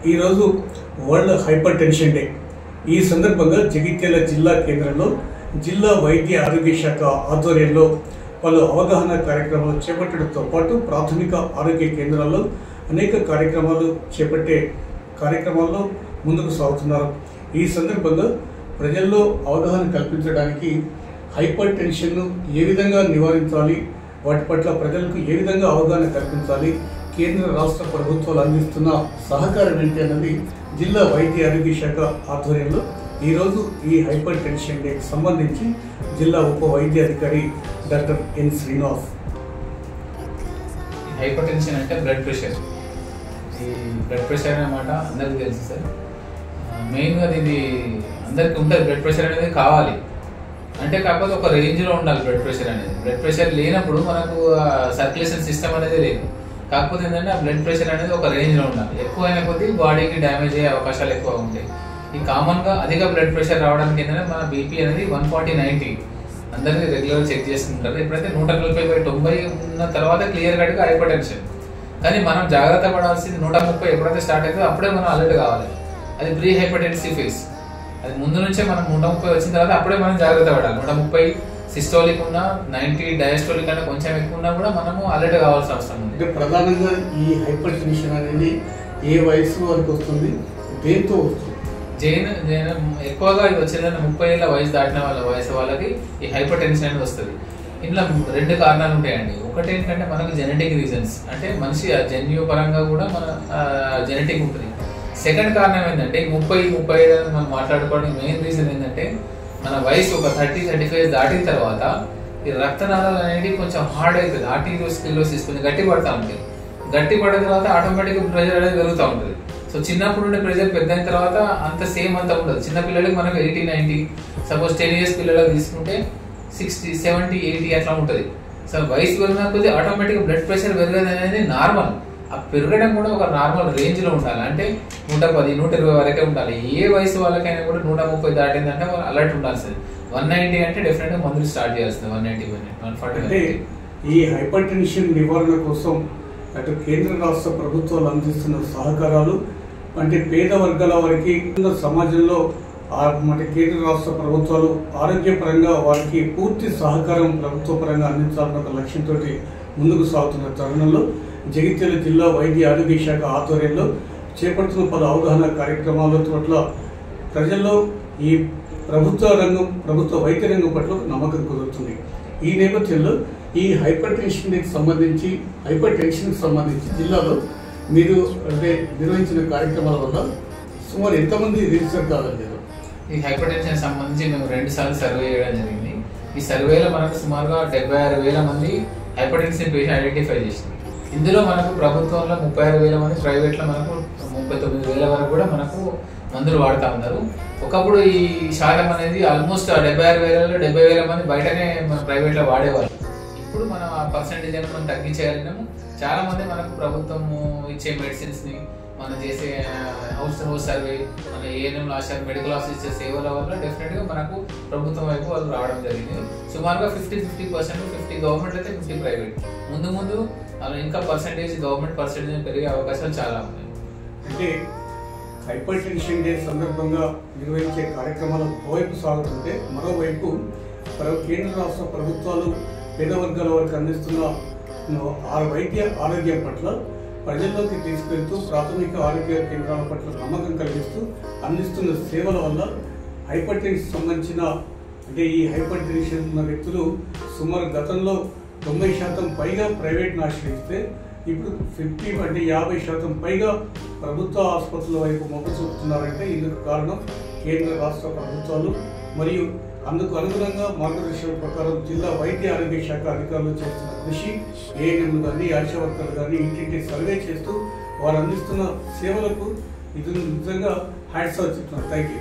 ఈరోజు world hyper tension day. ఈ సందర్భంగా జగిత్యాల జిల్లా కేంద్రంలో జిల్లా వైద్య ఆరోగ్య శాఖ ఆధ్వర్యంలో పలు అవగాహన కార్యక్రమాలు చేపట్టడంతో పాటు ప్రాథమిక ఆరోగ్య కేంద్రాల్లో అనేక కార్యక్రమాలు చేపట్టే కార్యక్రమాల్లో ముందుకు సాగుతున్నారు. ఈ సందర్భంగా ప్రజల్లో అవగాహన కల్పించడానికి హైపర్ టెన్షన్ను ఏ విధంగా నివారించాలి, వాటి పట్ల ప్రజలకు ఏ విధంగా అవగాహన కల్పించాలి, కేంద్ర రాష్ట్ర ప్రభుత్వాలు అందిస్తున్న సహకారం ఏంటి అన్నది జిల్లా వైద్య ఆరోగ్య శాఖ ఆధ్వర్యంలో ఈరోజు ఈ హైపర్ టెన్షన్ డేకి సంబంధించి జిల్లా ఉప వైద్య అధికారి doctor N Srinivas. Hypertension అంటే బ్లడ్ ప్రెషర్. ఈ బ్లడ్ ప్రెషర్ అన్నమాట అందరికీ తెలుసు సార్. మెయిన్గా ఇది అందరికీ ఉంటుంది. బ్లడ్ ప్రెషర్ అనేది కావాలి అంటే, కాకపోతే ఒక రేంజ్లో ఉండాలి. బ్లడ్ ప్రెషర్ అనేది, బ్లడ్ ప్రెషర్ లేనప్పుడు మనకు సర్క్యులేషన్ సిస్టమ్ అనేది లేదు. కాకపోతే ఏంటంటే ఆ బ్లడ్ ప్రెషర్ అనేది ఒక రేంజ్లో ఉండాలి. ఎక్కువైన కొద్దీ బాడీకి డ్యామేజ్ అయ్యే అవకాశాలు ఎక్కువ ఉంటాయి. ఈ కామన్గా అధిక బ్లడ్ ప్రెషర్ రావడానికి ఏంటంటే మన బీపీ అనేది 140/90 అందరినీ రెగ్యులర్ చెక్ చేస్తుంటారు. ఎప్పుడైతే 140/90 ఉన్న తర్వాత క్లియర్ కట్గా హైపర్ టెన్షన్. కానీ మనం జాగ్రత్త పడాల్సింది 130 ఎప్పుడైతే స్టార్ట్ అవుతుందో అప్పుడే మనం అలర్ట్ కావాలి. అది ప్రీ హైపర్టెన్సివ్ ఫేజ్. అది ముందు నుంచే మనం 130 వచ్చిన తర్వాత అప్పుడే మనం జాగ్రత్త పడాలి. 130 సిస్టోలిక్ ఉన్నా, 90 డయాస్టోలిక్ కన్నా కొంచెం ఎక్కువ ఉన్నా కూడా మనము అలర్ట్ కావాల్సిన అవసరం ఉంది. అంటే ప్రధానంగా ఈ హైపర్ టెన్షన్ అనేది ఏ వయసు వరకు వస్తుంది, దేంతో వస్తుంది? ఎక్కువగా ఇది వచ్చేదన్న 30 ఏళ్ళ వయసు దాటిన వయసు వాళ్ళకి ఈ హైపర్ టెన్షన్ అనేది వస్తుంది. ఇందులో 2 కారణాలు ఉంటాయండి. ఒకటి ఏంటంటే మనకు జెనెటిక్ రీజన్స్, అంటే మనిషి జన్యు పరంగా కూడా మన జెనెటిక్ ఉంటుంది. సెకండ్ కారణం ఏంటంటే 30-35 మనం మాట్లాడుకోవడానికి మెయిన్ రీజన్ ఏంటంటే మన వయసు ఒక 30-35 దాటిన తర్వాత ఈ రక్తనాళాలు అనేది కొంచెం హార్డ్ అవుతుంది. ఆర్టీరియోస్క్లెరోసిస్ కొంచెం గట్టి పడుతూ ఉంటుంది. గట్టి పడిన తర్వాత ఆటోమేటిక్గా ప్రెషర్ అనేది పెరుగుతూ ఉంటుంది. సో చిన్నప్పుడు ఉండే ప్రెషర్ పెద్ద అయిన తర్వాత అంత సేమ్ అంత ఉండదు. చిన్న పిల్లలకి మనకు 80-90, సపోజ్ 10 years పిల్లలకు తీసుకుంటే 60-70-80 అట్లా ఉంటుంది. సో వయసు పెరిగిన కొద్దీ ఆటోమేటిక్గా బ్లడ్ ప్రెషర్ పెరగదు అనేది నార్మల్. ఆ పెరగడం కూడా ఒక నార్మల్ రేంజ్లో ఉండాలి. అంటే 110-120 వరకే ఉండాలి. ఏ వయసు వాళ్ళకైనా కూడా 130 దాటిందంటే వాళ్ళు అలర్ట్ ఉండాల్సింది. 190 అంటే డెఫినెట్గా మందులు స్టార్ట్ చేయాల్సింది. 190-140. అంటే ఈ హైపర్ టెన్షన్ నివారణ కోసం అటు కేంద్ర రాష్ట్ర ప్రభుత్వాలు అందిస్తున్న సహకారాలు, అంటే పేద వర్గాల వారికి సమాజంలో అంటే కేంద్ర రాష్ట్ర ప్రభుత్వాలు ఆరోగ్యపరంగా వారికి పూర్తి సహకారం ప్రభుత్వ పరంగా అందించాలన్న ఒక లక్ష్యంతో ముందుకు సాగుతున్న తరుణంలో జగిత్యాల జిల్లా వైద్య ఆరోగ్య శాఖ ఆధ్వర్యంలో చేపడుతున్న పలు అవగాహన కార్యక్రమాల పట్ల ప్రజల్లో ఈ ప్రభుత్వ వైద్య రంగం పట్ల నమ్మకం కుదురుతుంది. ఈ నేపథ్యంలో ఈ హైపర్ టెన్షన్కి సంబంధించి జిల్లాలో మీరు అంటే నిర్వహించిన కార్యక్రమాల వల్ల సుమారు ఎంతమంది రిజిస్టర్ కాగలిగారు? ఈ హైపర్ టెన్షన్ సంబంధించి మేము 2 సార్లు సర్వే చేయడం జరిగింది. ఈ సర్వేలో మనకు సుమారుగా 76,000 మంది హైపర్ టెన్షన్ పేషెంట్ ఐడెంటిఫై చేసింది. ఇందులో మనకు ప్రభుత్వంలో 36,000 మంది, ప్రైవేట్లో మనకు 39,000 వరకు కూడా మనకు మందులు వాడుతూ ఉన్నారు. ఒకప్పుడు ఈ శాతం అనేది ఆల్మోస్ట్ 76,000లో 70,000 మంది బయటనే మన ప్రైవేట్లో వాడేవాళ్ళు. ఇప్పుడు మనం ఆ పర్సెంటేజ్ అనేది మనం తగ్గించేయగలిగినాము. చాలా మంది మనకు ప్రభుత్వం ఇచ్చే మెడిసిన్స్ని, మనం చేసే హౌస్ టు హౌస్ సర్వే, మన ఏఎన్ఎం ఆశా మెడికల్ ఆఫీసర్ సేవల వల్ల డెఫినెట్గా మనకు ప్రభుత్వం వైపు వాళ్ళు రావడం జరిగింది. సుమారుగా 50% 50 గవర్నమెంట్ అయితే 50 ప్రైవేట్. ముందు అలా ఇంకా పర్సెంటేజ్ గవర్నమెంట్ పర్సెంటేజ్ పెరిగే అవకాశాలు చాలా ఉన్నాయి. అంటే హైపర్ టెన్షన్ డే సందర్భంగా నిర్వహించే కార్యక్రమాలు ఒకవైపు సాగుతుంటే, మరోవైపు కేంద్ర రాష్ట్ర ప్రభుత్వాలు పేద వర్గాల వారికి అందిస్తున్న వైద్య ఆరోగ్యం పట్ల ప్రజల్లోకి తీసుకెళ్తూ ప్రాథమిక ఆరోగ్య కేంద్రాల పట్ల నమ్మకం కలిగిస్తూ అందిస్తున్న సేవల వల్ల హైపర్ టెన్షన్ సంబంధించిన అంటే ఈ హైపర్ టెన్షన్ ఉన్న వ్యక్తులు సుమారు గతంలో 90% పైగా ప్రైవేట్ను ఆశ్రయిస్తే ఇప్పుడు 50% పైగా ప్రభుత్వ ఆసుపత్రుల వైపు మొగ్గు చూపుతున్నారంటే ఇందుకు కారణం కేంద్ర రాష్ట్ర ప్రభుత్వాలు మరియు అందుకు అనుగుణంగా మార్గదర్శకం ప్రకారం జిల్లా వైద్య ఆరోగ్య శాఖ అధికారులు చేస్తున్న కృషి, ఏఎన్ఎంలు కానీ ఆశా వర్కర్లు కానీ ఇంటింటి సర్వే చేస్తూ వారు అందిస్తున్న సేవలకు ఇది నిజంగా హ్యాట్స్ ఆఫ్ చెప్తున్నారు. Thank you.